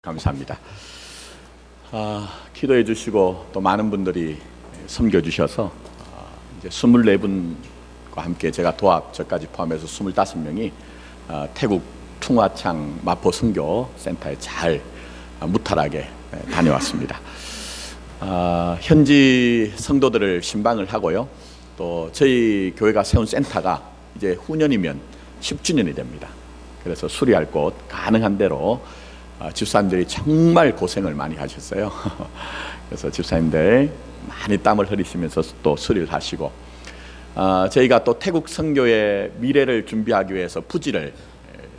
감사합니다. 기도해 주시고 또 많은 분들이 섬겨 주셔서 이제 24분과 함께 제가 도합 저까지 포함해서 25명이 태국 퉁화창 마포 선교 센터에 잘 무탈하게 다녀왔습니다. 현지 성도들을 신방을 하고요. 또 저희 교회가 세운 센터가 이제 후년이면 10주년이 됩니다. 그래서 수리할 곳 가능한 대로 집사님들이 정말 고생을 많이 하셨어요. 그래서 집사님들 많이 땀을 흘리시면서 또 수리를 하시고, 저희가 또 태국 선교의 미래를 준비하기 위해서 부지를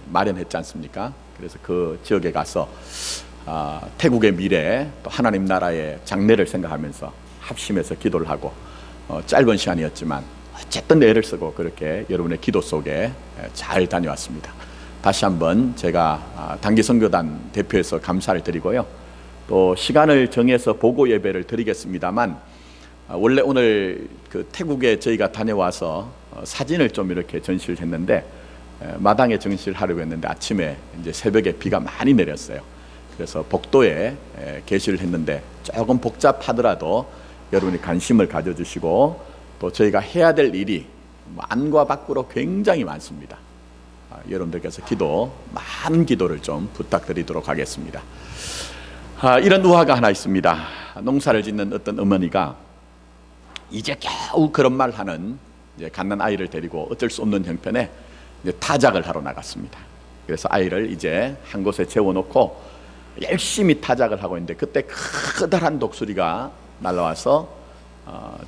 마련했지 않습니까? 그래서 그 지역에 가서 태국의 미래, 또 하나님 나라의 장래를 생각하면서 합심해서 기도를 하고, 짧은 시간이었지만 어쨌든 애를 쓰고 그렇게 여러분의 기도 속에 잘 다녀왔습니다. 다시 한번 제가 단기 선교단 대표해서 감사를 드리고요. 또 시간을 정해서 보고 예배를 드리겠습니다만, 원래 오늘 그 태국에 저희가 다녀와서 사진을 좀 이렇게 전시를 했는데, 마당에 전시를 하려고 했는데 아침에 이제 새벽에 비가 많이 내렸어요. 그래서 복도에 게시를 했는데 조금 복잡하더라도 여러분이 관심을 가져주시고, 또 저희가 해야 될 일이 안과 밖으로 굉장히 많습니다. 여러분들께서 많은 기도를 좀 부탁드리도록 하겠습니다. 이런 우화가 하나 있습니다. 농사를 짓는 어떤 어머니가 이제 겨우 그런 말 하는 이제 갓난 아이를 데리고 어쩔 수 없는 형편에 이제 타작을 하러 나갔습니다. 그래서 아이를 이제 한 곳에 재워놓고 열심히 타작을 하고 있는데, 그때 커다란 독수리가 날아와서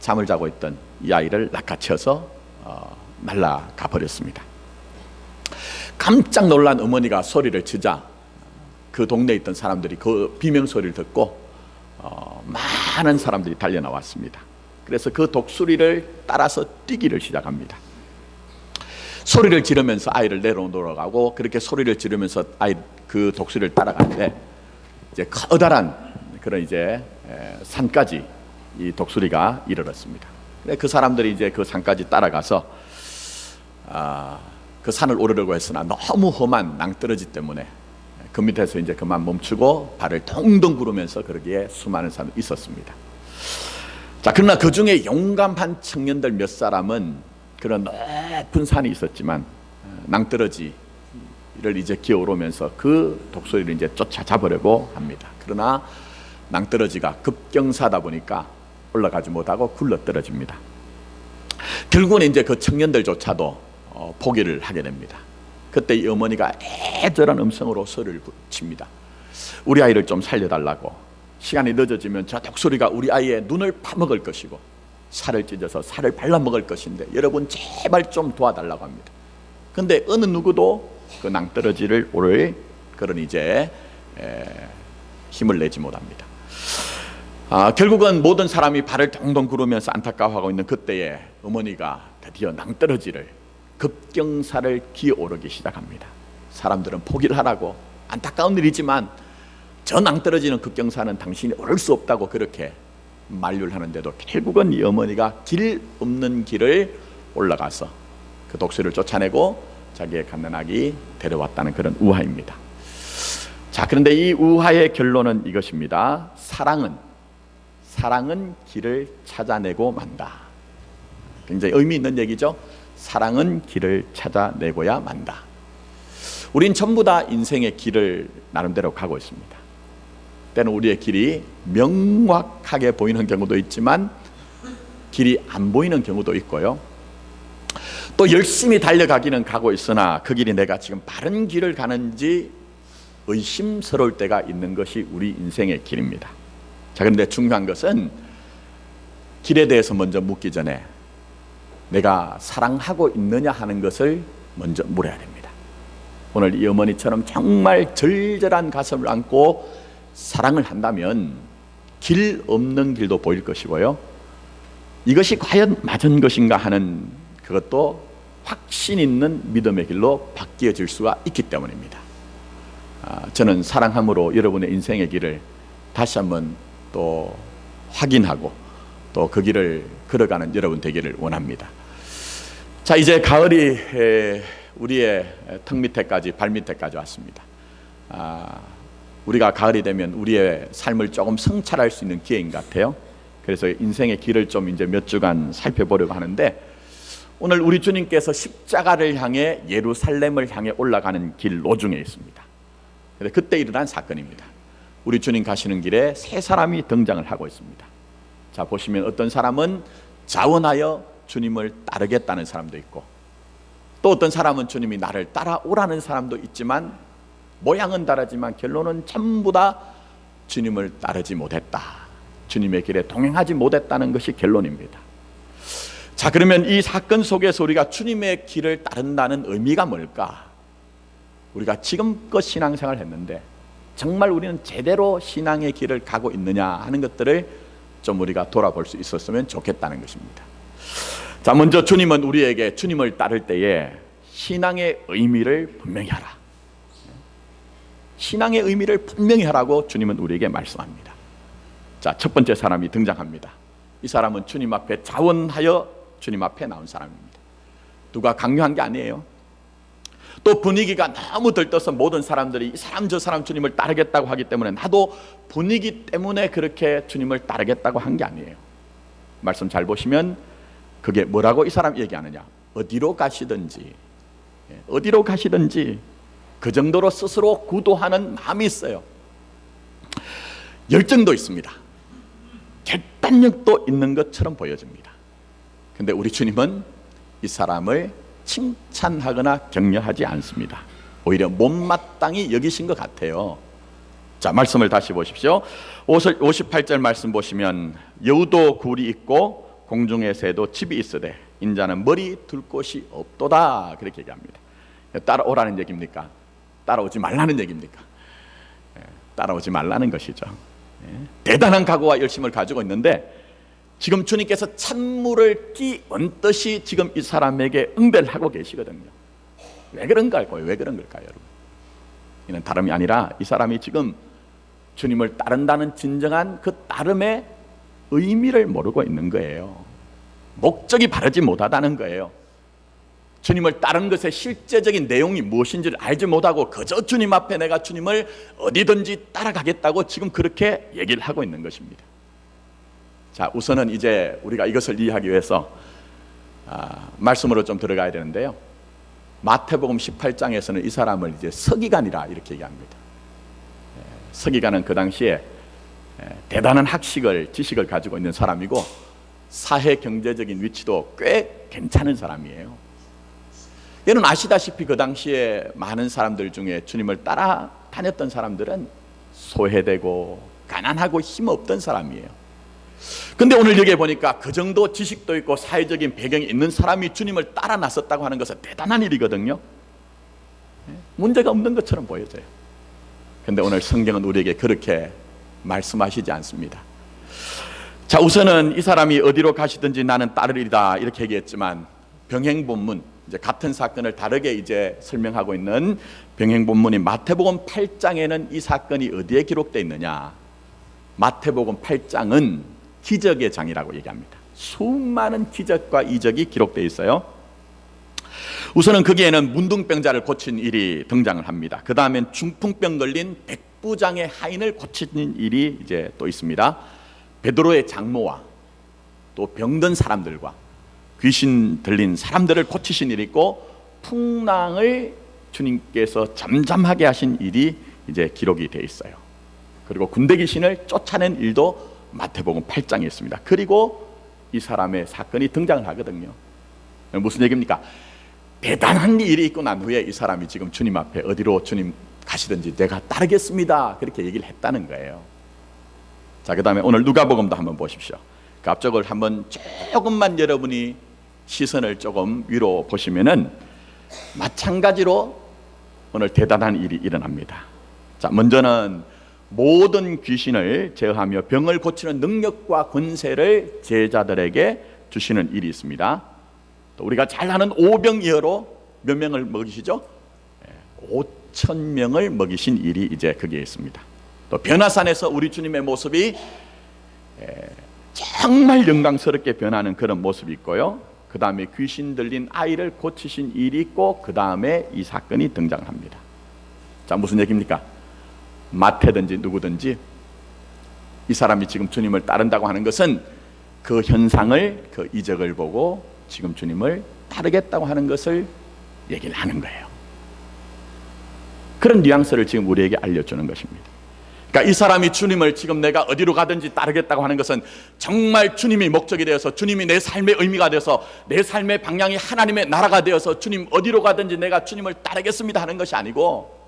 잠을 자고 있던 이 아이를 낚아채어서 날아가 버렸습니다. 깜짝 놀란 어머니가 소리를 치자 그 동네에 있던 사람들이 그 비명 소리를 듣고 많은 사람들이 달려 나왔습니다. 그래서 그 독수리를 따라서 뛰기를 시작합니다. 소리를 지르면서 아이를 내려놓으러 가고, 그렇게 소리를 지르면서 그 독수리를 따라가는데 이제 커다란 그런 이제 산까지 이 독수리가 이르렀습니다. 그 사람들이 이제 그 산까지 따라가서 그 산을 오르려고 했으나 너무 험한 낭떠러지 때문에 그 밑에서 이제 그만 멈추고 발을 동동 구르면서 거기에 수많은 사람이 있었습니다. 자, 그러나 그 중에 용감한 청년들 몇 사람은 그런 높은 산이 있었지만 낭떠러지를 이제 기어오르면서 그 독수리를 이제 쫓아잡으려고 합니다. 그러나 낭떠러지가 급경사다 보니까 올라가지 못하고 굴러떨어집니다. 결국은 이제 그 청년들조차도 포기를 하게 됩니다. 그때 이 어머니가 애절한 음성으로 소리를 칩니다. 우리 아이를 좀 살려달라고. 시간이 늦어지면 저 독수리가 우리 아이의 눈을 파먹을 것이고 살을 찢어서 살을 발라먹을 것인데 여러분 제발 좀 도와달라고 합니다. 근데 어느 누구도 그 낭떠러지를 오를 그런 이제 힘을 내지 못합니다. 결국은 모든 사람이 발을 동동 구르면서 안타까워하고 있는 그때에 어머니가 드디어 낭떠러지를 급경사를 기어오르기 시작합니다. 사람들은 포기를 하라고, 안타까운 일이지만 저 낭떠러지는 급경사는 당신이 오를 수 없다고 그렇게 만류를 하는데도 결국은 이 어머니가 길 없는 길을 올라가서 그 독수리를 쫓아내고 자기의 갓난아기 데려왔다는 그런 우화입니다. 자, 그런데 이 우화의 결론은 이것입니다. 사랑은 길을 찾아내고 만다. 굉장히 의미 있는 얘기죠. 사랑은 길을 찾아내고야 만다. 우린 전부 다 인생의 길을 나름대로 가고 있습니다. 때는 우리의 길이 명확하게 보이는 경우도 있지만 길이 안 보이는 경우도 있고요. 또 열심히 달려가기는 가고 있으나 그 길이 내가 지금 바른 길을 가는지 의심스러울 때가 있는 것이 우리 인생의 길입니다. 자, 그런데 중요한 것은 길에 대해서 먼저 묻기 전에 내가 사랑하고 있느냐 하는 것을 먼저 물어야 됩니다. 오늘 이 어머니처럼 정말 절절한 가슴을 안고 사랑을 한다면 길 없는 길도 보일 것이고요. 이것이 과연 맞은 것인가 하는 그것도 확신 있는 믿음의 길로 바뀌어질 수가 있기 때문입니다. 저는 사랑함으로 여러분의 인생의 길을 다시 한번 또 확인하고 또 그 길을 걸어가는 여러분 되기를 원합니다. 자, 이제 가을이 우리의 턱 밑에까지 발 밑에까지 왔습니다. 우리가 가을이 되면 우리의 삶을 조금 성찰할 수 있는 기회인 것 같아요. 그래서 인생의 길을 좀 이제 몇 주간 살펴보려고 하는데, 오늘 우리 주님께서 십자가를 향해 예루살렘을 향해 올라가는 길 노중에 있습니다. 그때 일어난 사건입니다. 우리 주님 가시는 길에 세 사람이 등장을 하고 있습니다. 자, 보시면 어떤 사람은 자원하여 주님을 따르겠다는 사람도 있고, 또 어떤 사람은 주님이 나를 따라오라는 사람도 있지만, 모양은 다르지만 결론은 전부 다 주님을 따르지 못했다, 주님의 길에 동행하지 못했다는 것이 결론입니다. 자, 그러면 이 사건 속에서 우리가 주님의 길을 따른다는 의미가 뭘까? 우리가 지금껏 신앙생활을 했는데 정말 우리는 제대로 신앙의 길을 가고 있느냐 하는 것들을 좀 우리가 돌아볼 수 있었으면 좋겠다는 것입니다. 자, 먼저 주님은 우리에게 주님을 따를 때에 신앙의 의미를 분명히 하라, 신앙의 의미를 분명히 하라고 주님은 우리에게 말씀합니다. 자, 첫 번째 사람이 등장합니다. 이 사람은 주님 앞에 자원하여 주님 앞에 나온 사람입니다. 누가 강요한 게 아니에요. 또 분위기가 너무 들떠서 모든 사람들이 이 사람 저 사람 주님을 따르겠다고 하기 때문에 나도 분위기 때문에 그렇게 주님을 따르겠다고 한 게 아니에요. 말씀 잘 보시면 그게 뭐라고 이 사람이 얘기하느냐, 어디로 가시든지, 어디로 가시든지 그 정도로 스스로 구도하는 마음이 있어요. 열정도 있습니다. 결단력도 있는 것처럼 보여집니다. 근데 우리 주님은 이 사람을 칭찬하거나 격려하지 않습니다. 오히려 못마땅히 여기신 것 같아요. 자, 말씀을 다시 보십시오. 58절 말씀 보시면 여우도 굴이 있고 공중의 새도 집이 있으되 인자는 머리 둘 곳이 없도다, 그렇게 얘기합니다. 따라오라는 얘기입니까? 따라오지 말라는 얘기입니까? 따라오지 말라는 것이죠. 대단한 각오와 열심을 가지고 있는데 지금 주님께서 찬물을 끼얹듯이 지금 이 사람에게 응대를 하고 계시거든요. 왜 그런 걸까요? 왜 그런 걸까요, 여러분? 이는 다름이 아니라 이 사람이 지금 주님을 따른다는 진정한 그 따름의 의미를 모르고 있는 거예요. 목적이 바르지 못하다는 거예요. 주님을 따르는 것의 실제적인 내용이 무엇인지를 알지 못하고 그저 주님 앞에 내가 주님을 어디든지 따라가겠다고 지금 그렇게 얘기를 하고 있는 것입니다. 자, 우선은 이제 우리가 이것을 이해하기 위해서 말씀으로 좀 들어가야 되는데요. 마태복음 18장에서는 이 사람을 이제 서기관이라 이렇게 얘기합니다. 서기관은 그 당시에 대단한 지식을 가지고 있는 사람이고 사회 경제적인 위치도 꽤 괜찮은 사람이에요. 얘는 아시다시피 그 당시에 많은 사람들 중에 주님을 따라다녔던 사람들은 소외되고 가난하고 힘없던 사람이에요. 근데 오늘 여기에 보니까 그 정도 지식도 있고 사회적인 배경이 있는 사람이 주님을 따라 나섰다고 하는 것은 대단한 일이거든요. 문제가 없는 것처럼 보여져요. 근데 오늘 성경은 우리에게 그렇게 말씀하시지 않습니다. 자, 우선은 이 사람이 어디로 가시든지 나는 따르리다 이렇게 얘기했지만 병행본문, 이제 같은 사건을 다르게 이제 설명하고 있는 병행본문인 마태복음 8장에는 이 사건이 어디에 기록되어 있느냐? 마태복음 8장은 기적의 장이라고 얘기합니다. 수많은 기적과 이적이 기록되어 있어요. 우선은 거기에는 문둥병자를 고친 일이 등장을 합니다. 그 다음엔 중풍병 걸린 백부장의 하인을 고치는 일이 이제 또 있습니다. 베드로의 장모와 또 병든 사람들과 귀신 들린 사람들을 고치신 일이 있고 풍랑을 주님께서 잠잠하게 하신 일이 이제 기록이 되어 있어요. 그리고 군대 귀신을 쫓아낸 일도 마태복음 8장에 있습니다. 그리고 이 사람의 사건이 등장을 하거든요. 무슨 얘기입니까? 대단한 일이 있고 난 후에 이 사람이 지금 주님 앞에 어디로 주님 가시든지 내가 따르겠습니다, 그렇게 얘기를 했다는 거예요. 자, 그 다음에 오늘 누가복음도 한번 보십시오. 그 앞쪽을 한번 조금만 여러분이 시선을 조금 위로 보시면은 마찬가지로 오늘 대단한 일이 일어납니다. 자, 먼저는 모든 귀신을 제어하며 병을 고치는 능력과 권세를 제자들에게 주시는 일이 있습니다. 또 우리가 잘 아는 오병이어로 몇 명을 먹이시죠? 5,000명을 먹이신 일이 이제 거기에 있습니다. 또 변화산에서 우리 주님의 모습이 정말 영광스럽게 변하는 그런 모습이 있고요. 그 다음에 귀신 들린 아이를 고치신 일이 있고 그 다음에 이 사건이 등장합니다. 자, 무슨 얘기입니까? 마태든지 누구든지 이 사람이 지금 주님을 따른다고 하는 것은 그 현상을, 그 이적을 보고 지금 주님을 따르겠다고 하는 것을 얘기를 하는 거예요. 그런 뉘앙스를 지금 우리에게 알려주는 것입니다. 그러니까 이 사람이 주님을 지금 내가 어디로 가든지 따르겠다고 하는 것은 정말 주님이 목적이 되어서, 주님이 내 삶의 의미가 되어서, 내 삶의 방향이 하나님의 나라가 되어서 주님 어디로 가든지 내가 주님을 따르겠습니다 하는 것이 아니고,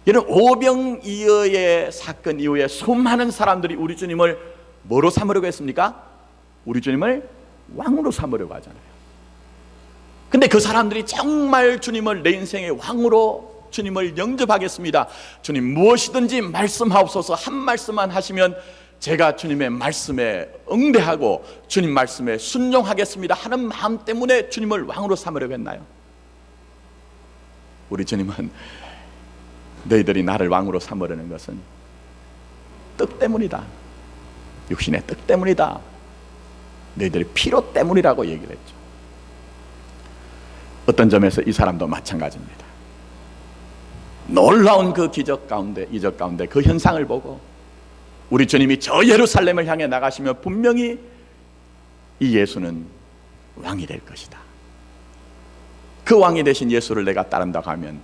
이런 오병이어의 사건 이후에 수많은 사람들이 우리 주님을 뭐로 삼으려고 했습니까? 우리 주님을 왕으로 삼으려고 하잖아요. 근데 그 사람들이 정말 주님을 내 인생의 왕으로 주님을 영접하겠습니다, 주님 무엇이든지 말씀하옵소서, 한 말씀만 하시면 제가 주님의 말씀에 응대하고 주님 말씀에 순종하겠습니다 하는 마음 때문에 주님을 왕으로 삼으려고 했나요? 우리 주님은 너희들이 나를 왕으로 삼으려는 것은 뜻 때문이다, 육신의 뜻 때문이다, 너희들의 필요 때문이라고 얘기를 했죠. 어떤 점에서 이 사람도 마찬가지입니다. 놀라운 그 기적 가운데, 이적 가운데 그 현상을 보고 우리 주님이 저 예루살렘을 향해 나가시면 분명히 이 예수는 왕이 될 것이다, 그 왕이 되신 예수를 내가 따른다고 하면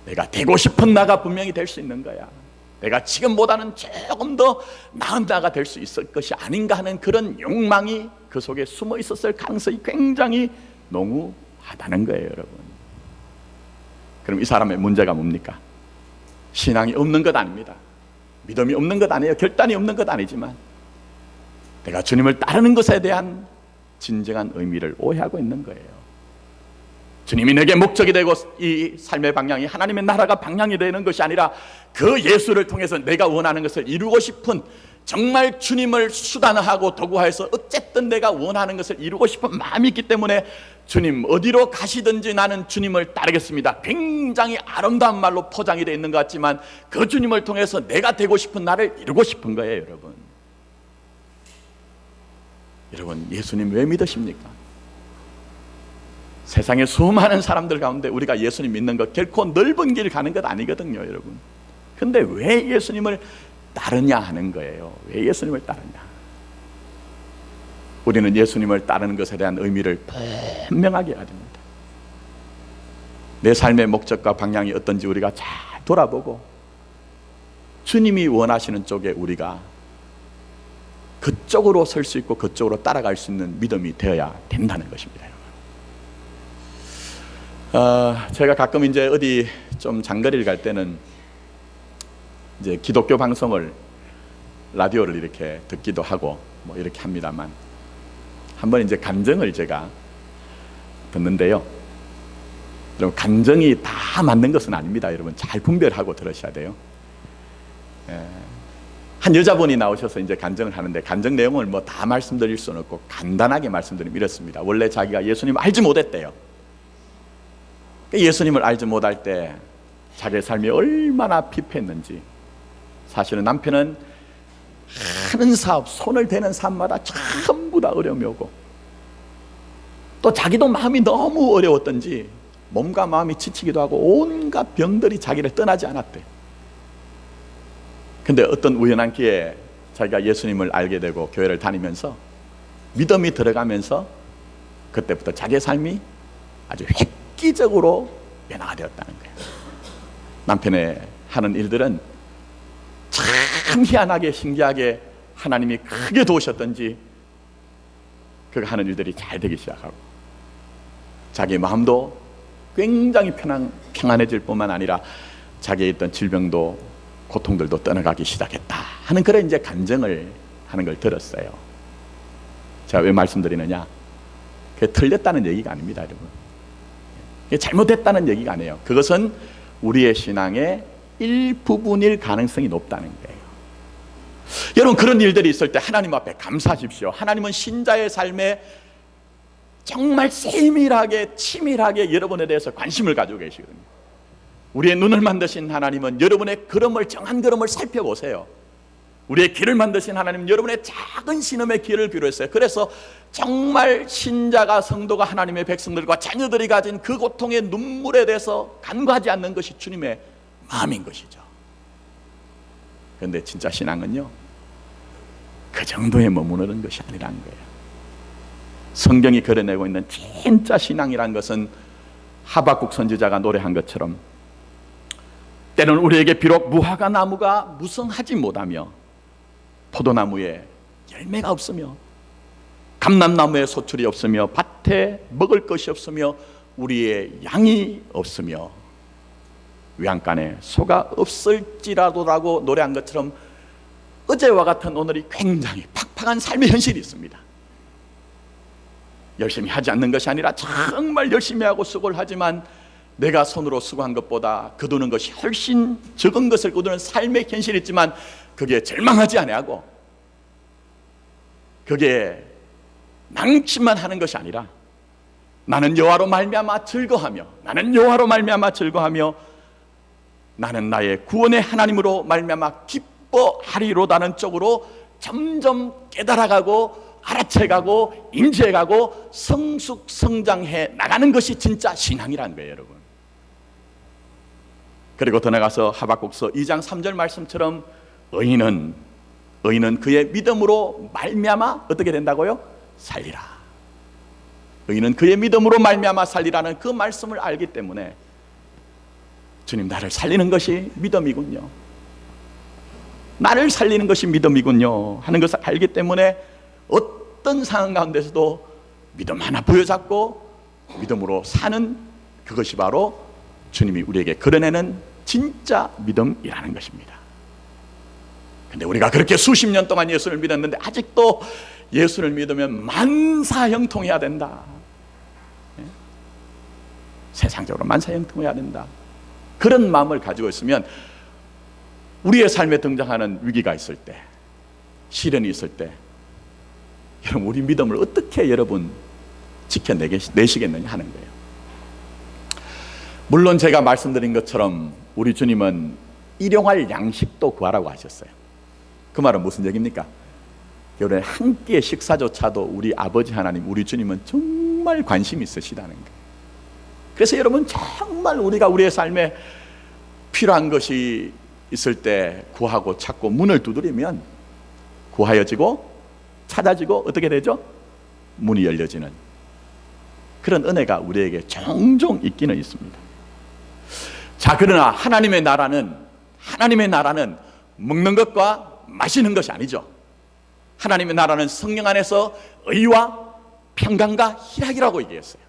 내가 되고 싶은 나가 분명히 될 수 있는 거야, 내가 지금보다는 조금 더 나은 나가 될 수 있을 것이 아닌가 하는 그런 욕망이 그 속에 숨어 있었을 가능성이 굉장히 농후하다는 거예요, 여러분. 그럼 이 사람의 문제가 뭡니까? 신앙이 없는 것 아닙니다. 믿음이 없는 것 아니에요. 결단이 없는 것 아니지만 내가 주님을 따르는 것에 대한 진정한 의미를 오해하고 있는 거예요. 주님이 내게 목적이 되고 이 삶의 방향이 하나님의 나라가 방향이 되는 것이 아니라 그 예수를 통해서 내가 원하는 것을 이루고 싶은, 정말 주님을 수단화하고 도구화해서 어쨌든 내가 원하는 것을 이루고 싶은 마음이 있기 때문에 주님 어디로 가시든지 나는 주님을 따르겠습니다, 굉장히 아름다운 말로 포장이 되어 있는 것 같지만 그 주님을 통해서 내가 되고 싶은 나를 이루고 싶은 거예요. 여러분 예수님 왜 믿으십니까? 세상의 수많은 사람들 가운데 우리가 예수님 믿는 것 결코 넓은 길 가는 것 아니거든요, 여러분. 근데 왜 예수님을 따르냐 하는 거예요. 왜 예수님을 따르냐? 우리는 예수님을 따르는 것에 대한 의미를 분명하게 해야 됩니다. 내 삶의 목적과 방향이 어떤지 우리가 잘 돌아보고 주님이 원하시는 쪽에 우리가 그쪽으로 설 수 있고 그쪽으로 따라갈 수 있는 믿음이 되어야 된다는 것입니다. 제가 가끔 이제 어디 좀 장거리를 갈 때는 이제 기독교 방송을, 라디오를 이렇게 듣기도 하고 뭐 이렇게 합니다만, 한번 이제 간증을 제가 듣는데요. 여러분 간증이 다 맞는 것은 아닙니다. 여러분 잘 분별하고 들으셔야 돼요. 한 여자분이 나오셔서 이제 간증을 하는데 간증 내용을 뭐 다 말씀드릴 수는 없고 간단하게 말씀드리면 이렇습니다. 원래 자기가 예수님 알지 못했대요. 예수님을 알지 못할 때 자기의 삶이 얼마나 피폐했는지, 사실은 남편은 하는 사업, 손을 대는 사업마다 전부 다 어려움이 오고 또 자기도 마음이 너무 어려웠던지 몸과 마음이 지치기도 하고 온갖 병들이 자기를 떠나지 않았대. 근데 어떤 우연한 기회에 자기가 예수님을 알게 되고 교회를 다니면서 믿음이 들어가면서 그때부터 자기의 삶이 아주 획기적으로 변화가 되었다는 거예요. 남편의 하는 일들은 참 희한하게 신기하게 하나님이 크게 도우셨던지 그가 하는 일들이 잘 되기 시작하고 자기 마음도 굉장히 평안해질 뿐만 아니라 자기의 있던 질병도 고통들도 떠나가기 시작했다 하는 그런 이제 간증을 하는 걸 들었어요. 제가 왜 말씀드리느냐, 그게 틀렸다는 얘기가 아닙니다, 여러분. 그게 잘못됐다는 얘기가 아니에요. 그것은 우리의 신앙의 일부분일 가능성이 높다는 거예요. 여러분 그런 일들이 있을 때 하나님 앞에 감사하십시오. 하나님은 신자의 삶에 정말 세밀하게 치밀하게 여러분에 대해서 관심을 가지고 계시거든요. 우리의 눈을 만드신 하나님은 여러분의 걸음을, 정한 걸음을 살펴보세요. 우리의 길을 만드신 하나님은 여러분의 작은 신음의 길을 비롯했어요. 그래서 정말 신자가, 성도가 하나님의 백성들과 자녀들이 가진 그 고통의 눈물에 대해서 간과하지 않는 것이 주님의 마음인 것이죠. 그런데 진짜 신앙은요, 그 정도에 머무르는 것이 아니라는 거예요. 성경이 그려내고 있는 진짜 신앙이란 것은 하박국 선지자가 노래한 것처럼 때로는 우리에게 비록 무화과 나무가 무성하지 못하며 포도나무에 열매가 없으며 감람나무에 소출이 없으며 밭에 먹을 것이 없으며 우리의 양이 없으며 외양간에 소가 없을지라도라고 노래한 것처럼 어제와 같은 오늘이 굉장히 팍팍한 삶의 현실이 있습니다. 열심히 하지 않는 것이 아니라 정말 열심히 하고 수고를 하지만 내가 손으로 수고한 것보다 거두는 것이 훨씬 적은 것을 거두는 삶의 현실이 있지만 그게 절망하지 아니하고 그게 낭치만 하는 것이 아니라 나는 여호와로 말미암아 즐거하며 나는 여호와로 말미암아 즐거하며 나는 나의 구원의 하나님으로 말미암아 기뻐하리로다는 쪽으로 점점 깨달아가고 알아채가고 인지해가고 성숙성장해 나가는 것이 진짜 신앙이라는 거예요, 여러분. 그리고 더 나가서 하박국서 2장 3절 말씀처럼 의인은 그의 믿음으로 말미암아 어떻게 된다고요? 살리라. 의인은 그의 믿음으로 말미암아 살리라는 그 말씀을 알기 때문에 주님, 나를 살리는 것이 믿음이군요, 나를 살리는 것이 믿음이군요 하는 것을 알기 때문에 어떤 상황 가운데서도 믿음 하나 부여잡고 믿음으로 사는 그것이 바로 주님이 우리에게 그려내는 진짜 믿음이라는 것입니다. 근데 우리가 그렇게 수십 년 동안 예수를 믿었는데 아직도 예수를 믿으면 만사형통해야 된다, 세상적으로 만사형통해야 된다, 그런 마음을 가지고 있으면 우리의 삶에 등장하는 위기가 있을 때, 시련이 있을 때 여러분, 우리 믿음을 어떻게 여러분 지켜내시겠느냐 하는 거예요. 물론 제가 말씀드린 것처럼 우리 주님은 일용할 양식도 구하라고 하셨어요. 그 말은 무슨 얘기입니까? 여러분, 한 끼의 식사조차도 우리 아버지 하나님, 우리 주님은 정말 관심이 있으시다는 거예요. 그래서 여러분, 정말 우리가 우리의 삶에 필요한 것이 있을 때 구하고 찾고 문을 두드리면 구하여지고 찾아지고 어떻게 되죠? 문이 열려지는 그런 은혜가 우리에게 종종 있기는 있습니다. 자, 그러나 하나님의 나라는 먹는 것과 마시는 것이 아니죠. 하나님의 나라는 성령 안에서 의와 평강과 희락이라고 얘기했어요.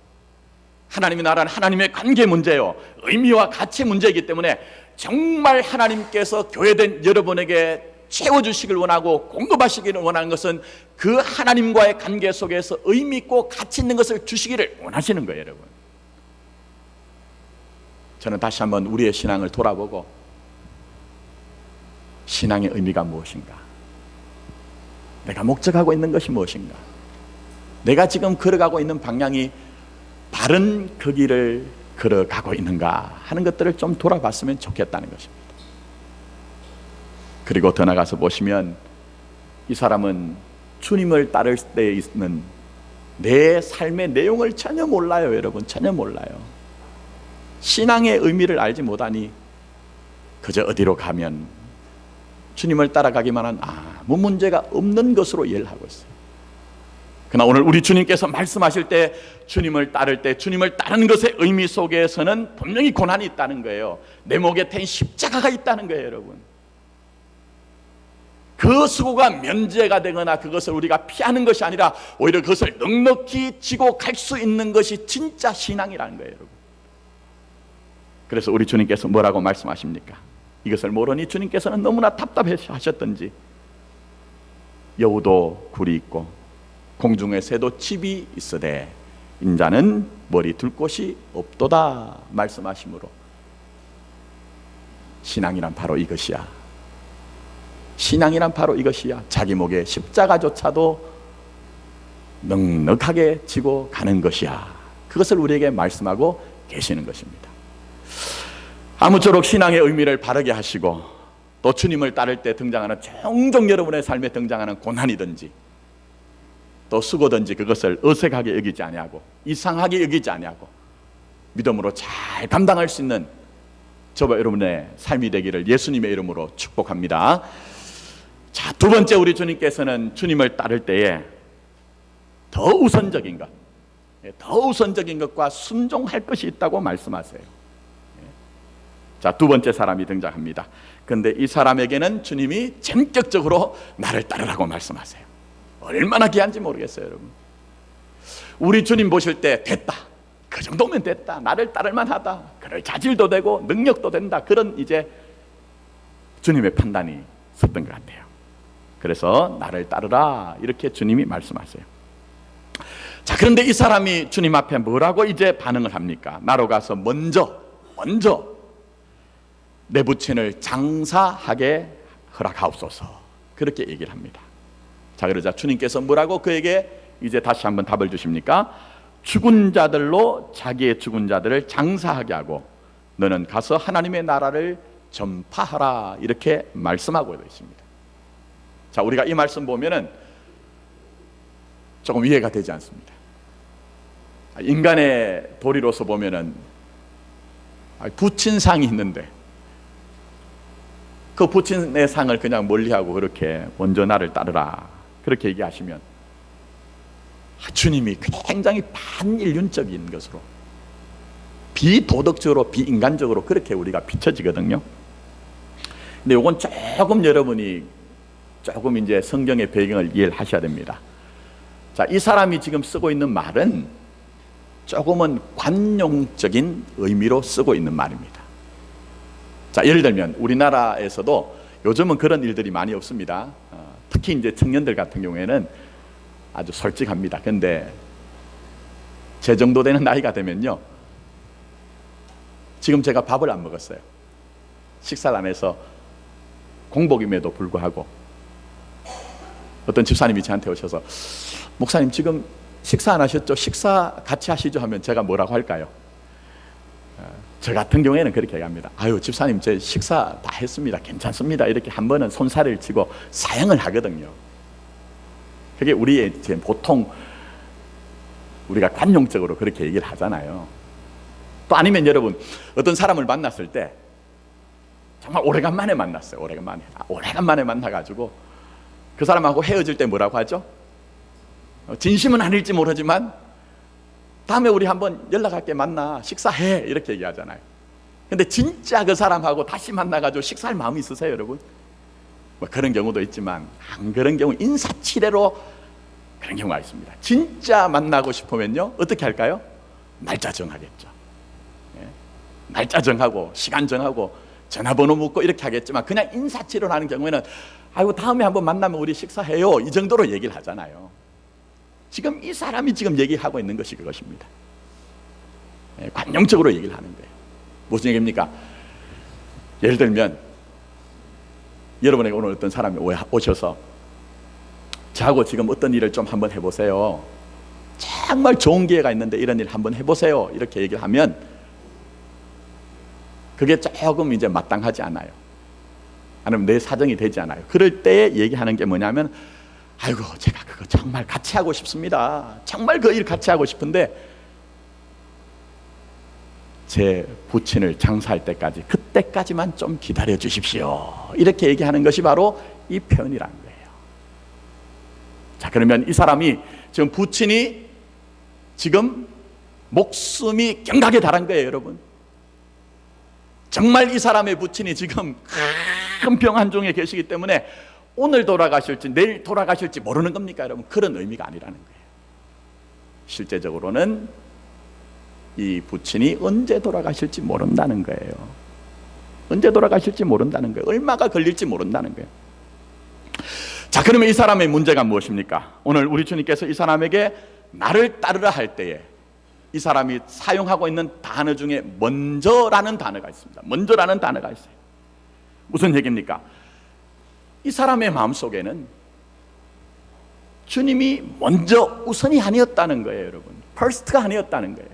하나님의 나라는 하나님의 관계 문제요, 의미와 가치 문제이기 때문에 정말 하나님께서 교회된 여러분에게 채워주시길 원하고 공급하시기를 원하는 것은 그 하나님과의 관계 속에서 의미 있고 가치 있는 것을 주시기를 원하시는 거예요, 여러분. 저는 다시 한번 우리의 신앙을 돌아보고 신앙의 의미가 무엇인가, 내가 목적하고 있는 것이 무엇인가, 내가 지금 걸어가고 있는 방향이 바른 그 길을 걸어가고 있는가 하는 것들을 좀 돌아봤으면 좋겠다는 것입니다. 그리고 더 나가서 보시면 이 사람은 주님을 따를 때 있는 내 삶의 내용을 전혀 몰라요, 여러분. 전혀 몰라요. 신앙의 의미를 알지 못하니 그저 어디로 가면 주님을 따라가기만 한 아무 문제가 없는 것으로 이해를 하고 있어요. 그러나 오늘 우리 주님께서 말씀하실 때 주님을 따를 때 주님을 따르는 것의 의미 속에서는 분명히 고난이 있다는 거예요. 내 목에 태인 십자가가 있다는 거예요, 여러분. 그 수고가 면제가 되거나 그것을 우리가 피하는 것이 아니라 오히려 그것을 넉넉히 지고 갈 수 있는 것이 진짜 신앙이라는 거예요, 여러분. 그래서 우리 주님께서 뭐라고 말씀하십니까? 이것을 모르니 주님께서는 너무나 답답하셨던지 여우도 굴이 있고 공중의 새도 집이 있으되 인자는 머리 둘 곳이 없도다 말씀하시므로 신앙이란 바로 이것이야. 신앙이란 바로 이것이야. 자기 목에 십자가조차도 넉넉하게 지고 가는 것이야. 그것을 우리에게 말씀하고 계시는 것입니다. 아무쪼록 신앙의 의미를 바르게 하시고 또 주님을 따를 때 등장하는 종종 여러분의 삶에 등장하는 고난이든지 또 수고든지 그것을 어색하게 여기지 아니하고 이상하게 여기지 아니하고 믿음으로 잘 감당할 수 있는 저와 여러분의 삶이 되기를 예수님의 이름으로 축복합니다. 자, 두 번째, 우리 주님께서는 주님을 따를 때에 더 우선적인 것과 순종할 것이 있다고 말씀하세요. 자, 두 번째 사람이 등장합니다. 그런데 이 사람에게는 주님이 전격적으로 나를 따르라고 말씀하세요. 얼마나 귀한지 모르겠어요, 여러분. 우리 주님 보실 때 됐다, 그 정도면 됐다, 나를 따를 만하다, 그럴 자질도 되고 능력도 된다, 그런 이제 주님의 판단이 섰던 것 같아요. 그래서 나를 따르라, 이렇게 주님이 말씀하세요. 자, 그런데 이 사람이 주님 앞에 뭐라고 이제 반응을 합니까? 나로 가서 먼저 내 부친을 장사하게 허락하옵소서, 그렇게 얘기를 합니다. 자, 그러자 주님께서 뭐라고 그에게 이제 다시 한번 답을 주십니까? 죽은 자들로 자기의 죽은 자들을 장사하게 하고 너는 가서 하나님의 나라를 전파하라, 이렇게 말씀하고 있습니다. 자, 우리가 이 말씀 보면은 조금 이해가 되지 않습니다. 인간의 도리로서 보면은 부친상이 있는데 그 부친의 상을 그냥 멀리하고 그렇게 먼저 나를 따르라, 그렇게 얘기하시면 주님이 굉장히 반인륜적인 것으로, 비도덕적으로, 비인간적으로 그렇게 우리가 비춰지거든요. 근데 이건 조금 여러분이 조금 이제 성경의 배경을 이해를 하셔야 됩니다. 자, 이 사람이 지금 쓰고 있는 말은 조금은 관용적인 의미로 쓰고 있는 말입니다. 자, 예를 들면 우리나라에서도 요즘은 그런 일들이 많이 없습니다. 특히 이제 청년들 같은 경우에는 아주 솔직합니다. 근데 제 정도 되는 나이가 되면요, 지금 제가 밥을 안 먹었어요. 식사를 안 해서 공복임에도 불구하고 어떤 집사님이 저한테 오셔서 목사님 지금 식사 안 하셨죠? 식사 같이 하시죠? 하면 제가 뭐라고 할까요? 저 같은 경우에는 그렇게 얘기합니다. 아유, 집사님 제 식사 다 했습니다, 괜찮습니다, 이렇게 한 번은 손살을 치고 사양을 하거든요. 그게 우리의 보통 우리가 관용적으로 그렇게 얘기를 하잖아요. 또 아니면 여러분, 어떤 사람을 만났을 때 정말 오래간만에 만났어요. 오래간만에 만나가지고 그 사람하고 헤어질 때 뭐라고 하죠? 진심은 아닐지 모르지만 다음에 우리 한번 연락할게, 만나, 식사해, 이렇게 얘기하잖아요. 근데 진짜 그 사람하고 다시 만나가지고 식사할 마음이 있으세요, 여러분? 뭐 그런 경우도 있지만 안 그런 경우, 인사치레로 그런 경우가 있습니다. 진짜 만나고 싶으면요, 어떻게 할까요? 날짜 정하겠죠. 날짜 정하고 시간 정하고 전화번호 묻고 이렇게 하겠지만, 그냥 인사치레로 하는 경우에는 아이고 다음에 한번 만나면 우리 식사해요, 이 정도로 얘기를 하잖아요. 지금 이 사람이 지금 얘기하고 있는 것이 그것입니다. 관용적으로 얘기를 하는 거예요. 무슨 얘기입니까? 예를 들면 여러분에게 오늘 어떤 사람이 오셔서 저하고 지금 어떤 일을 좀 한번 해보세요, 정말 좋은 기회가 있는데 이런 일 한번 해보세요, 이렇게 얘기를 하면 그게 조금 이제 마땅하지 않아요. 아니면 내 사정이 되지 않아요. 그럴 때 얘기하는 게 뭐냐면, 아이고 제가 그거 정말 같이 하고 싶습니다, 정말 그 일 같이 하고 싶은데 제 부친을 장사할 때까지, 그때까지만 좀 기다려 주십시오, 이렇게 얘기하는 것이 바로 이 표현이라는 거예요. 자, 그러면 이 사람이 지금 부친이 지금 목숨이 경각에 달한 거예요, 여러분. 정말 이 사람의 부친이 지금 큰 병 한 종에 계시기 때문에 오늘 돌아가실지 내일 돌아가실지 모르는 겁니까, 여러분? 그런 의미가 아니라는 거예요. 실제적으로는 이 부친이 언제 돌아가실지 모른다는 거예요. 언제 돌아가실지 모른다는 거예요. 얼마가 걸릴지 모른다는 거예요. 자, 그러면 이 사람의 문제가 무엇입니까? 오늘 우리 주님께서 이 사람에게 나를 따르라 할 때에 이 사람이 사용하고 있는 단어 중에 먼저라는 단어가 있습니다. 먼저라는 단어가 있어요. 무슨 얘기입니까? 이 사람의 마음속에는 주님이 먼저 우선이 아니었다는 거예요, 여러분. 퍼스트가 아니었다는 거예요.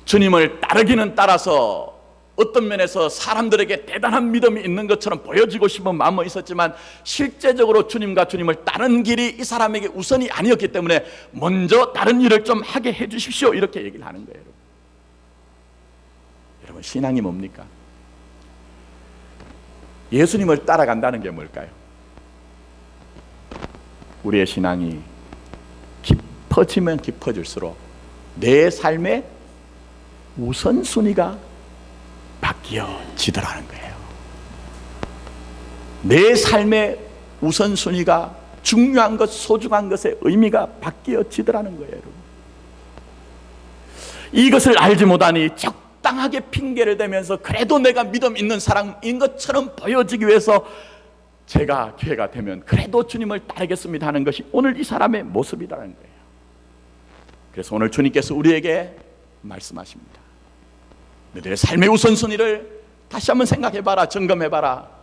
주님을 따르기는 따라서 어떤 면에서 사람들에게 대단한 믿음이 있는 것처럼 보여지고 싶은 마음은 있었지만 실제적으로 주님과 주님을 따른 길이 이 사람에게 우선이 아니었기 때문에 먼저 다른 일을 좀 하게 해 주십시오, 이렇게 얘기를 하는 거예요. 여러분, 신앙이 뭡니까? 예수님을 따라간다는 게 뭘까요? 우리의 신앙이 깊어지면 깊어질수록 내 삶의 우선순위가 바뀌어지더라는 거예요. 내 삶의 우선순위가 중요한 것, 소중한 것의 의미가 바뀌어지더라는 거예요. 여러분. 이것을 알지 못하니 적당하게 핑계를 대면서 그래도 내가 믿음 있는 사람인 것처럼 보여지기 위해서 제가 기회가 되면 그래도 주님을 따르겠습니다 하는 것이 오늘 이 사람의 모습이라는 거예요. 그래서 오늘 주님께서 우리에게 말씀하십니다. 너희들의 삶의 우선순위를 다시 한번 생각해봐라. 점검해봐라.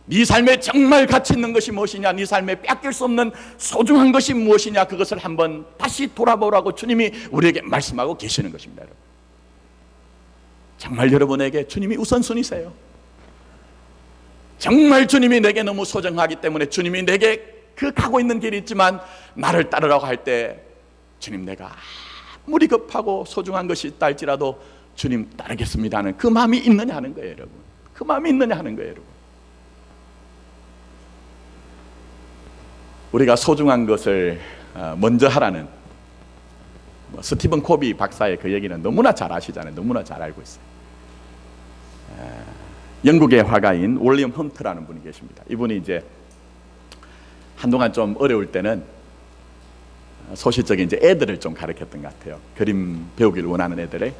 네 삶에 정말 가치 있는 것이 무엇이냐, 네 삶에 뺏길 수 없는 소중한 것이 무엇이냐, 그것을 한번 다시 돌아보라고 주님이 우리에게 말씀하고 계시는 것입니다. 여러분. 정말 여러분에게 주님이 우선순위세요. 정말 주님이 내게 너무 소중하기 때문에 주님이 내게 그 가고 있는 길이 있지만 나를 따르라고 할 때 주님, 내가 아무리 급하고 소중한 것이 있다 할지라도 주님 따르겠습니다 하는 그 마음이 있느냐 하는 거예요. 여러분. 그 마음이 있느냐 하는 거예요. 여러분. 우리가 소중한 것을 먼저 하라는 스티븐 코비 박사의 그 얘기는 너무나 잘 아시잖아요. 너무나 잘 알고 있어요. 영국의 화가인 윌리엄 헌트라는 분이 계십니다. 이분이 이제 한동안 좀 어려울 때는 소실적인 이제 애들을 좀 가르쳤던 것 같아요. 그림 배우기를 원하는 애들을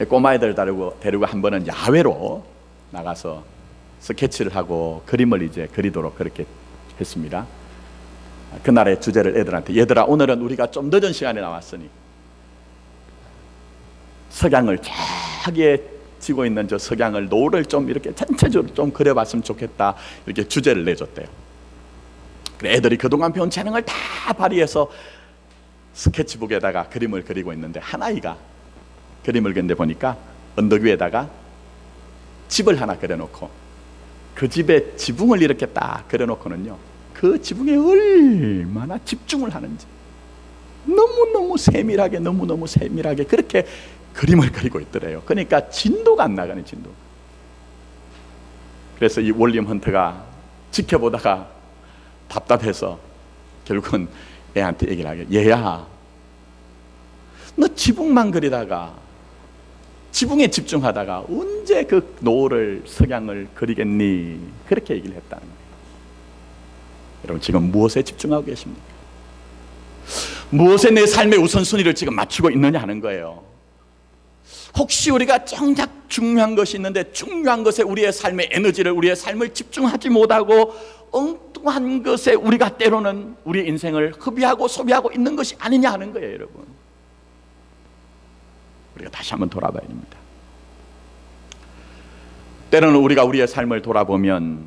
꼬마애들 데리고 한 번은 야외로 나가서 스케치를 하고 그림을 이제 그리도록 그렇게 했습니다. 그날의 주제를 애들한테, 얘들아 오늘은 우리가 좀 늦은 시간에 나왔으니 석양을 저기에 지고 있는 저 석양을, 노을을 좀 이렇게 전체적으로 좀 그려봤으면 좋겠다, 이렇게 주제를 내줬대요. 그래 애들이 그동안 배운 재능을 다 발휘해서 스케치북에다가 그림을 그리고 있는데 한 아이가 그림을 그리는데 보니까 언덕 위에다가 집을 하나 그려놓고 그 집에 지붕을 이렇게 딱 그려놓고는요, 그 지붕에 얼마나 집중을 하는지 너무너무 세밀하게 그렇게 그림을 그리고 있더래요. 그러니까 진도가 안 나가는 진도. 그래서 이 윌리엄 헌트가 지켜보다가 답답해서 결국은 애한테 얘기를 하게, 얘야 너 지붕만 그리다가 지붕에 집중하다가 언제 그 노을을 석양을 그리겠니? 그렇게 얘기를 했다는 거예요. 여러분 지금 무엇에 집중하고 계십니까? 무엇에 내 삶의 우선순위를 지금 맞추고 있느냐 하는 거예요. 혹시 우리가 정작 중요한 것이 있는데 중요한 것에 우리의 삶의 에너지를, 우리의 삶을 집중하지 못하고 엉뚱한 것에 우리가 때로는 우리의 인생을 허비하고 소비하고 있는 것이 아니냐 하는 거예요. 여러분 우리가 다시 한번 돌아봐야 됩니다. 때로는 우리가 우리의 삶을 돌아보면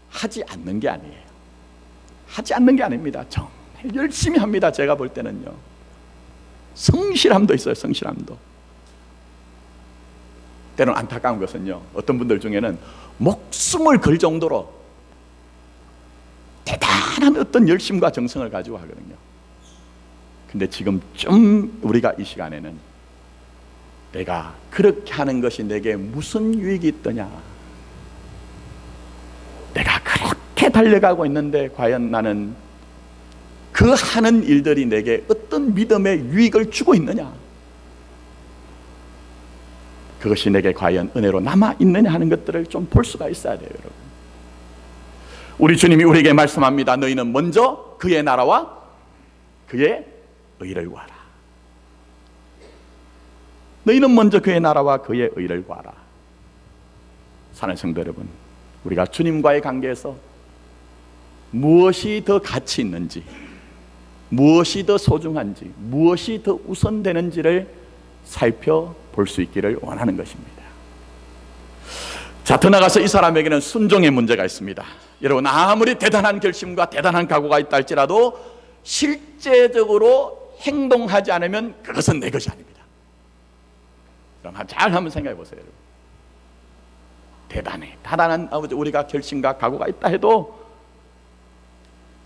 하지 않는 게 아니에요. 하지 않는 게 아닙니다. 정말 열심히 합니다. 제가 볼 때는요, 성실함도 있어요. 성실함도. 때로는 안타까운 것은요, 어떤 분들 중에는 목숨을 걸 정도로 대단한 어떤 열심과 정성을 가지고 하거든요. 근데 지금 좀 우리가 이 시간에는 내가 그렇게 하는 것이 내게 무슨 유익이 있더냐, 내가 그렇게 달려가고 있는데 과연 나는 그 하는 일들이 내게 어떤 믿음의 유익을 주고 있느냐, 그것이 내게 과연 은혜로 남아있느냐 하는 것들을 좀 볼 수가 있어야 돼요. 여러분 우리 주님이 우리에게 말씀합니다. 너희는 먼저 그의 나라와 그의 의를 구하라. 너희는 먼저 그의 나라와 그의 의를 구하라. 사랑하는 성도 여러분, 우리가 주님과의 관계에서 무엇이 더 가치 있는지, 무엇이 더 소중한지, 무엇이 더 우선되는지를 살펴볼 수 있기를 원하는 것입니다. 자, 더 나가서 이 사람에게는 순종의 문제가 있습니다. 여러분 아무리 대단한 결심과 대단한 각오가 있다 할지라도 실제적으로 행동하지 않으면 그것은 내 것이 아닙니다. 그럼 잘 한번 생각해 보세요. 여러분. 대단한 우리가 결심과 각오가 있다 해도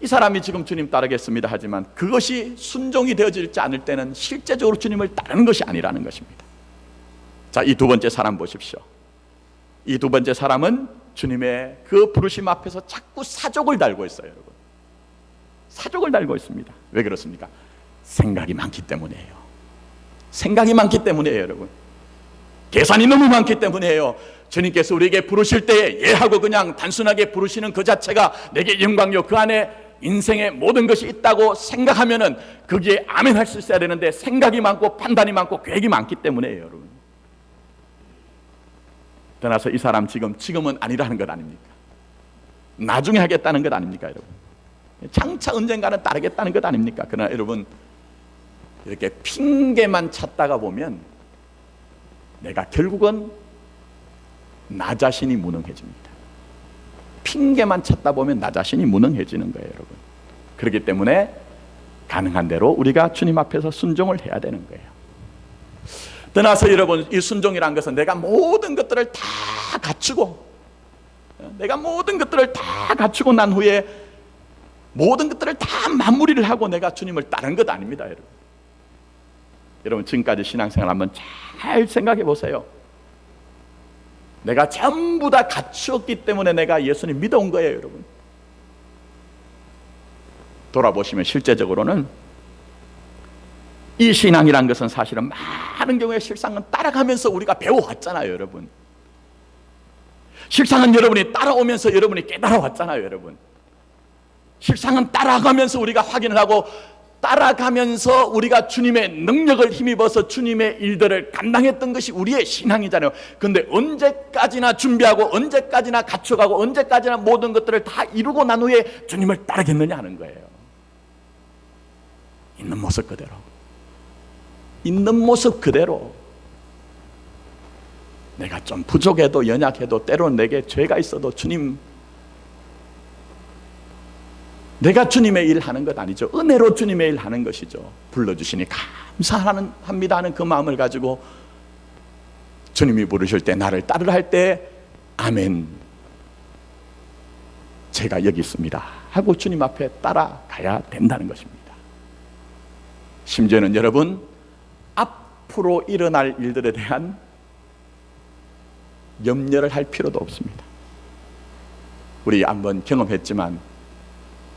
이 사람이 지금 주님 따르겠습니다 하지만 그것이 순종이 되어지지 않을 때는 실제적으로 주님을 따르는 것이 아니라는 것입니다. 자, 이 두 번째 사람 보십시오. 이 두 번째 사람은 주님의 그 부르심 앞에서 자꾸 사족을 달고 있어요. 여러분 사족을 달고 있습니다. 왜 그렇습니까? 생각이 많기 때문이에요. 생각이 많기 때문이에요, 여러분. 계산이 너무 많기 때문이에요. 주님께서 우리에게 부르실 때에 예하고 그냥 단순하게 부르시는 그 자체가 내게 영광이요, 그 안에 인생의 모든 것이 있다고 생각하면은 거기에 아멘 할 수 있어야 되는데, 생각이 많고 판단이 많고 계획이 많기 때문이에요, 여러분. 떠나서 이 사람 지금은 아니라는 것 아닙니까? 나중에 하겠다는 것 아닙니까, 여러분? 장차 언젠가는 따르겠다는 것 아닙니까? 그러나 여러분, 이렇게 핑계만 찾다가 보면 내가 결국은 나 자신이 무능해집니다. 핑계만 찾다 보면 나 자신이 무능해지는 거예요, 여러분. 그렇기 때문에 가능한 대로 우리가 주님 앞에서 순종을 해야 되는 거예요. 떠나서 여러분, 이 순종이라는 것은 내가 모든 것들을 다 갖추고, 내가 모든 것들을 다 갖추고 난 후에 모든 것들을 다 마무리를 하고 내가 주님을 따른 것 아닙니다, 여러분. 여러분, 지금까지 신앙생활 한번 잘 생각해 보세요. 내가 전부 다 갖추었기 때문에 내가 예수님 믿어온 거예요, 여러분. 돌아보시면 실제적으로는 이 신앙이란 것은 사실은 많은 경우에 실상은 따라가면서 우리가 배워왔잖아요, 여러분. 실상은 여러분이 따라오면서 여러분이 깨달아왔잖아요, 여러분. 실상은 따라가면서 우리가 확인을 하고, 따라가면서 우리가 주님의 능력을 힘입어서 주님의 일들을 감당했던 것이 우리의 신앙이잖아요. 그런데 언제까지나 준비하고 언제까지나 갖춰가고 언제까지나 모든 것들을 다 이루고 난 후에 주님을 따르겠느냐 하는 거예요. 있는 모습 그대로, 있는 모습 그대로. 내가 좀 부족해도 연약해도 때로는 내게 죄가 있어도 주님, 내가 주님의 일 하는 것 아니죠. 은혜로 주님의 일 하는 것이죠. 불러주시니 감사합니다 하는 그 마음을 가지고 주님이 부르실 때 나를 따르라 할 때 아멘, 제가 여기 있습니다 하고 주님 앞에 따라가야 된다는 것입니다. 심지어는 여러분, 앞으로 일어날 일들에 대한 염려를 할 필요도 없습니다. 우리 한번 경험했지만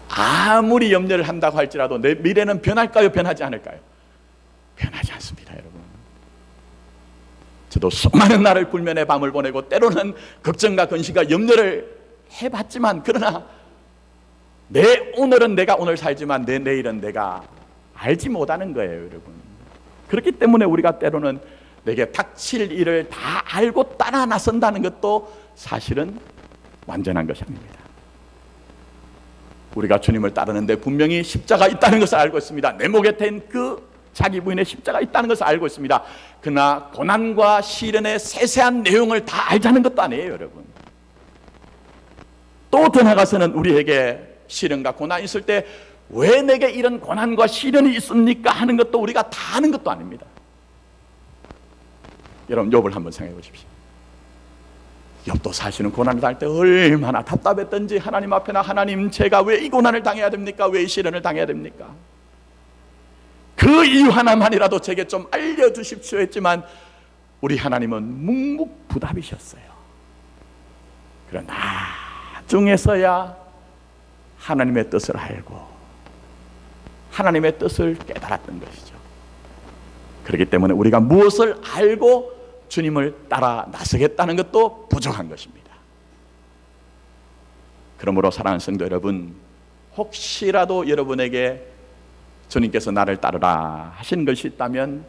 아무리 염려를 한다고 할지라도 내 미래는 변할까요? 변하지 않을까요? 변하지 않습니다, 여러분. 저도 수많은 날을 불면의 밤을 보내고 때로는 걱정과 근심과 염려를 해봤지만, 그러나 내 오늘은 내가 오늘 살지만 내 내일은 내가 알지 못하는 거예요, 여러분. 그렇기 때문에 우리가 때로는 내게 닥칠 일을 다 알고 따라 나선다는 것도 사실은 완전한 것이 아닙니다. 우리가 주님을 따르는데 분명히 십자가 있다는 것을 알고 있습니다. 내 목에 댄 그 자기 부인의 십자가 있다는 것을 알고 있습니다. 그러나 고난과 시련의 세세한 내용을 다 알자는 것도 아니에요, 여러분. 또 더 나아가서는 우리에게 시련과 고난이 있을 때 왜 내게 이런 고난과 시련이 있습니까 하는 것도 우리가 다 아는 것도 아닙니다. 여러분, 욥을 한번 생각해 보십시오. 욥도 사실은 고난을 당할 때 얼마나 답답했던지, 하나님 앞에나 하나님, 제가 왜 이 고난을 당해야 됩니까? 왜 이 시련을 당해야 됩니까? 그 이유 하나만이라도 제게 좀 알려주십시오 했지만 우리 하나님은 묵묵부답이셨어요. 그러나 나중에서야 하나님의 뜻을 알고 하나님의 뜻을 깨달았던 것이죠. 그렇기 때문에 우리가 무엇을 알고 주님을 따라 나서겠다는 것도 부족한 것입니다. 그러므로 사랑하는 성도 여러분, 혹시라도 여러분에게 주님께서 나를 따르라 하시는 것이 있다면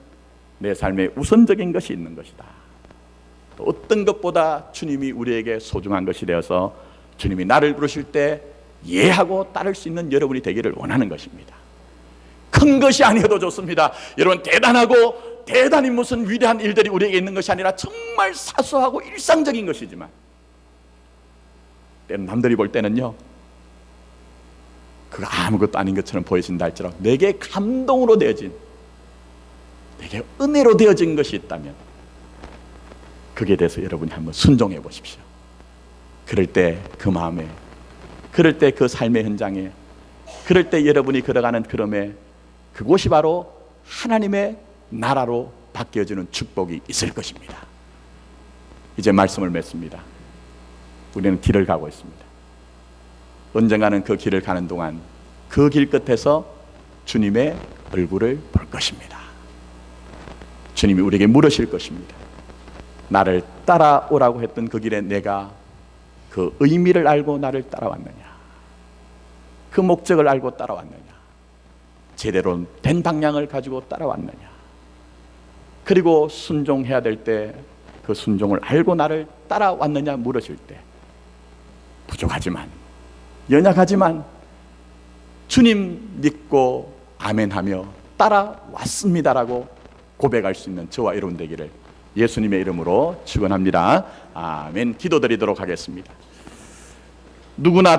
내 삶에 우선적인 것이 있는 것이다. 또 어떤 것보다 주님이 우리에게 소중한 것이 되어서 주님이 나를 부르실 때 예하고 따를 수 있는 여러분이 되기를 원하는 것입니다. 큰 것이 아니어도 좋습니다. 여러분, 대단하고 대단히 무슨 위대한 일들이 우리에게 있는 것이 아니라 정말 사소하고 일상적인 것이지만, 때는 남들이 볼 때는요, 그거 아무것도 아닌 것처럼 보여진다 할지라도 내게 감동으로 되어진, 내게 은혜로 되어진 것이 있다면 거기에 대해서 여러분이 한번 순종해 보십시오. 그럴 때 그 마음에, 그럴 때 그 삶의 현장에, 그럴 때 여러분이 걸어가는 걸음에 그곳이 바로 하나님의 나라로 바뀌어지는 축복이 있을 것입니다. 이제 말씀을 맺습니다. 우리는 길을 가고 있습니다. 언젠가는 그 길을 가는 동안 그 길 끝에서 주님의 얼굴을 볼 것입니다. 주님이 우리에게 물으실 것입니다. 나를 따라오라고 했던 그 길에 내가 그 의미를 알고 나를 따라왔느냐? 그 목적을 알고 따라왔느냐? 제대로 된 방향을 가지고 따라왔느냐? 그리고 순종해야 될 때 그 순종을 알고 나를 따라왔느냐 물으실 때 부족하지만, 연약하지만 주님 믿고 아멘하며 따라왔습니다라고 고백할 수 있는 저와 여러분 되기를 예수님의 이름으로 축원합니다. 아멘. 기도드리도록 하겠습니다. 누구나